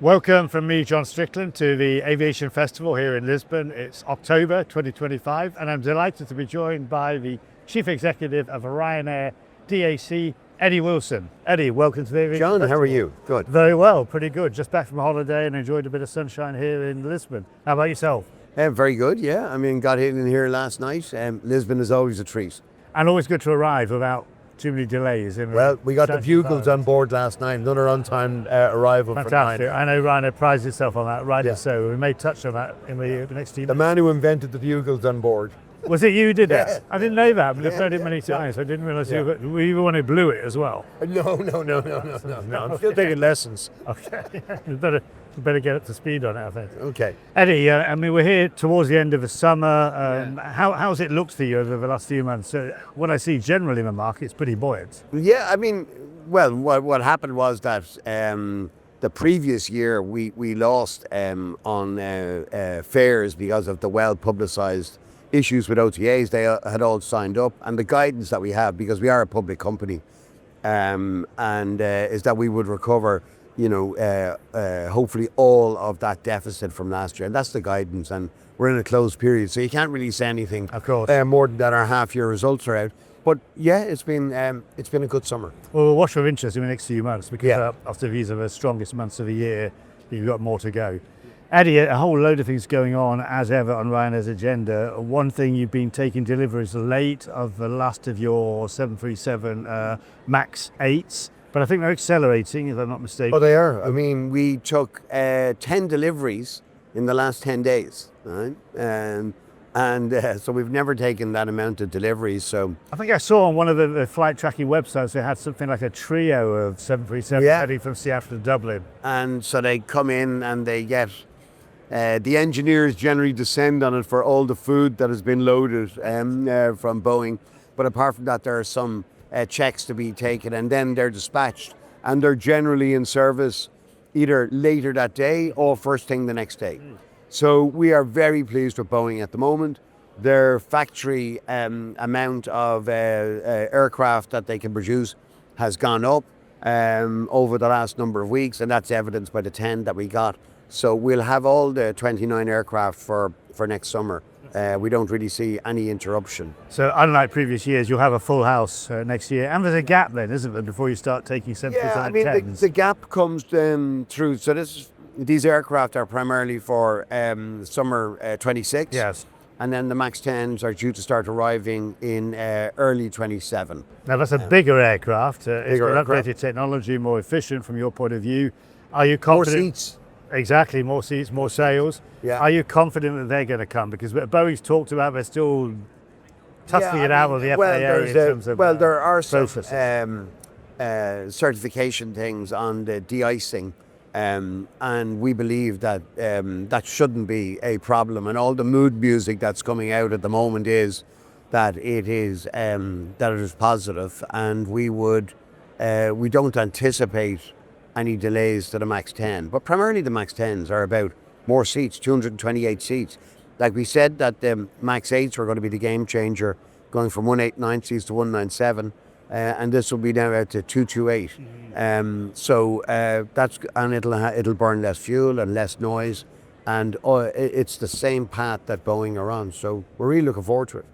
Welcome from me, John Strickland, to the Aviation Festival here in Lisbon. It's October 2025, and I'm delighted to be joined by the Chief Executive of Ryanair DAC, Eddie Wilson. Eddie, welcome to the Aviation John, Festival. how are you? Good. Very well, pretty good. Just back from holiday and enjoyed a bit of sunshine here in Lisbon. How about yourself? Very good, yeah. Got in here last night. Lisbon is always a treat. And always good to arrive without too many delays. Well, we got the bugles on board last night. Another on-time arrival. Fantastic. For 9. I know Ryanair prides itself on that, rightly Yeah. So. We may touch on that in the next few The man who invented the bugles on board. Was it you who did that? Yeah. I didn't know that, but I've heard it many times. I didn't realise you were the one who blew it as well. No. I'm still taking lessons. Okay, we better get up to speed on it, I think. Okay. Eddie, we're here towards the end of the summer. How's it looked for you over the last few months? What I see generally in the market is pretty buoyant. Yeah, what happened was that the previous year we lost on fares because of the well-publicised issues with OTAs. They had all signed up, and the guidance that we have, because we are a public company, is that we would recover, hopefully all of that deficit from last year, and that's the guidance. And we're in a closed period, so you can't really say anything, of course, more than that. Our half-year results are out, but yeah, it's been a good summer. Well, we'll watch with interest in the next few months, because after these are the strongest months of the year, you've got more to go. Eddie, a whole load of things going on as ever on Ryanair's agenda. One thing, you've been taking deliveries late of the last of your 737 MAX 8s, but I think they're accelerating, if I'm not mistaken. Oh, they are. We took 10 deliveries in the last 10 days, right? So we've never taken that amount of deliveries. So I think I saw on one of the flight tracking websites they had something like a trio of 737 heading from Seattle to Dublin. And so they come in and they get the engineers generally descend on it for all the food that has been loaded from Boeing. But apart from that, there are some checks to be taken, and then they're dispatched. And they're generally in service either later that day or first thing the next day. So we are very pleased with Boeing at the moment. Their factory amount of aircraft that they can produce has gone up over the last number of weeks, and that's evidenced by the 10 that we got. So we'll have all the 29 aircraft for next summer. We don't really see any interruption. So unlike previous years, you'll have a full house next year. And there's a gap then, isn't there, before you start taking 737 10s? The gap comes through. So these aircraft are primarily for summer 26. Yes. And then the MAX 10s are due to start arriving in early 27. Now that's a bigger aircraft. It's got upgraded technology, more efficient from your point of view. Are you confident? More seats. Exactly, more seats, more sales. Yeah. Are you confident that they're going to come? Because Boeing's talked about they're still testing it out with the FAA in terms of there are some processes. certification things on the de-icing, and we believe that that shouldn't be a problem. And all the mood music that's coming out at the moment is that it is positive, and we don't anticipate any delays to the MAX 10. But primarily the MAX 10s are about more seats, 228 seats. Like we said that the MAX 8s were going to be the game changer, going from 189 seats to 197, and this will be now out to 228. It'll burn less fuel and less noise, and it's the same path that Boeing are on. So we're really looking forward to it.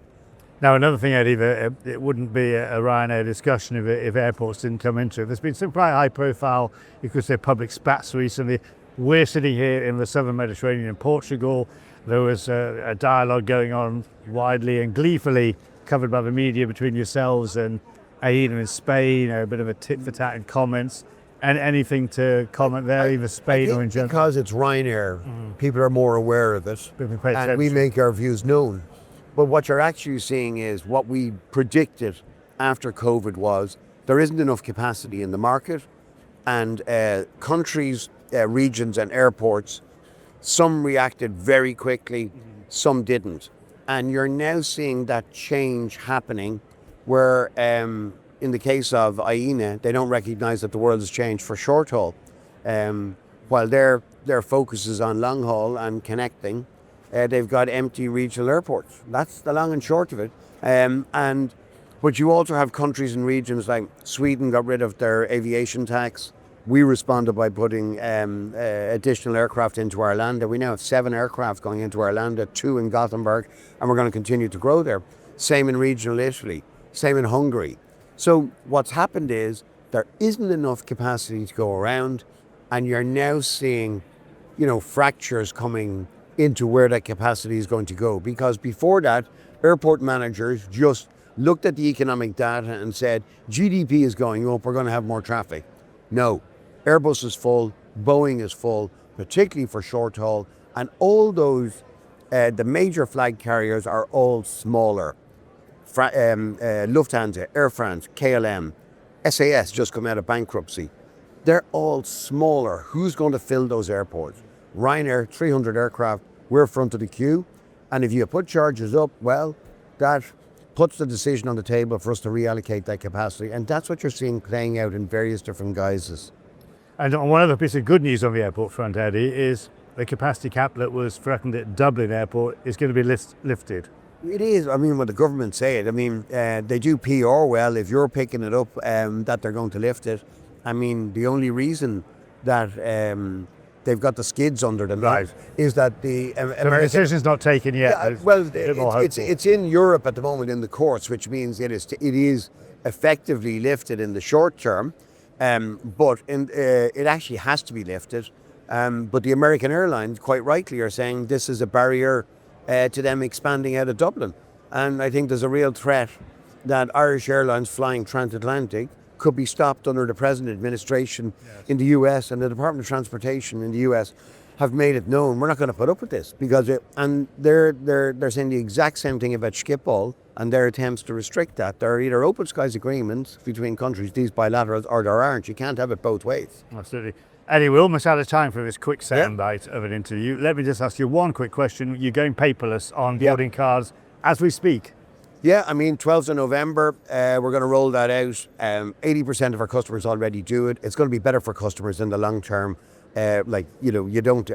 Now, another thing, Eddie, it wouldn't be a Ryanair discussion if airports didn't come into it. There's been some quite high-profile, you could say, public spats recently. We're sitting here in the southern Mediterranean in Portugal. There was a dialogue going on widely and gleefully covered by the media between yourselves and AIDA in Spain, a bit of a tit-for-tat in comments. And anything to comment there, either Spain or in general? Because it's Ryanair, people are more aware of it, and we make our views known. But what you're actually seeing is what we predicted after COVID was there isn't enough capacity in the market, and countries, regions and airports, some reacted very quickly, some didn't. And you're now seeing that change happening where in the case of AINA, they don't recognise that the world has changed for short haul. While their focus is on long haul and connecting, they've got empty regional airports. That's the long and short of it. But you also have countries and regions like Sweden got rid of their aviation tax. We responded by putting additional aircraft into Ireland. We now have 7 aircraft going into Ireland, 2 in Gothenburg, and we're going to continue to grow there. Same in regional Italy, same in Hungary. So what's happened is there isn't enough capacity to go around, and you're now seeing, fractures coming into where that capacity is going to go. Because before that, airport managers just looked at the economic data and said, GDP is going up, we're going to have more traffic. No, Airbus is full, Boeing is full, particularly for short haul, and all those, the major flag carriers are all smaller. Lufthansa, Air France, KLM, SAS just come out of bankruptcy. They're all smaller. Who's going to fill those airports? Ryanair, 300 aircraft, we're front of the queue. And if you put charges up, well, that puts the decision on the table for us to reallocate that capacity. And that's what you're seeing playing out in various different guises. And one other piece of good news on the airport front, Eddie, is the capacity cap that was threatened at Dublin Airport is going to be lifted. It is. When the government say it, they do PR well. If you're picking it up, that they're going to lift it. The only reason that they've got the skids under them is that the the decision's not taken yet. Yeah, it's in Europe at the moment in the courts, which means it is effectively lifted in the short term, but it actually has to be lifted. But the American airlines, quite rightly, are saying this is a barrier to them expanding out of Dublin. And I think there's a real threat that Irish Airlines flying transatlantic could be stopped under the present administration in the US, and the Department of Transportation in the US have made it known we're not going to put up with this because they're saying the exact same thing about Schiphol and their attempts to restrict that. There are either open skies agreements between countries, these bilaterals, or there aren't. You can't have it both ways. Absolutely. Eddie, we're almost out of time for this quick soundbite of an interview. Let me just ask you one quick question. You're going paperless on boarding cards as we speak. Yeah, 12th of November, we're going to roll that out. 80% of our customers already do it. It's going to be better for customers in the long term. You don't,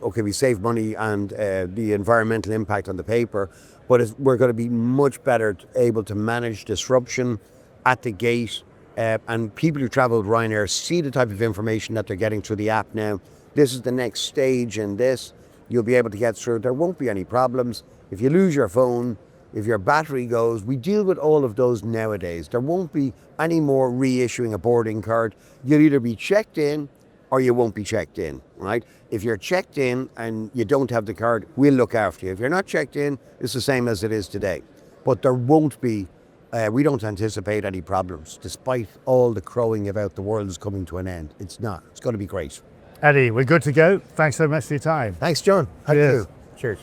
we save money and the environmental impact on the paper, but we're going to be much better able to manage disruption at the gate. And people who travel with Ryanair see the type of information that they're getting through the app now. This is the next stage in this. You'll be able to get through. There won't be any problems. If you lose your phone, if your battery goes, we deal with all of those nowadays. There won't be any more reissuing a boarding card. You'll either be checked in or you won't be checked in, right? If you're checked in and you don't have the card, we'll look after you. If you're not checked in, it's the same as it is today. But there won't be, we don't anticipate any problems, despite all the crowing about the world is coming to an end. It's not. It's going to be great. Eddie, we're good to go. Thanks so much for your time. Thanks, John. Thank you. Cheers.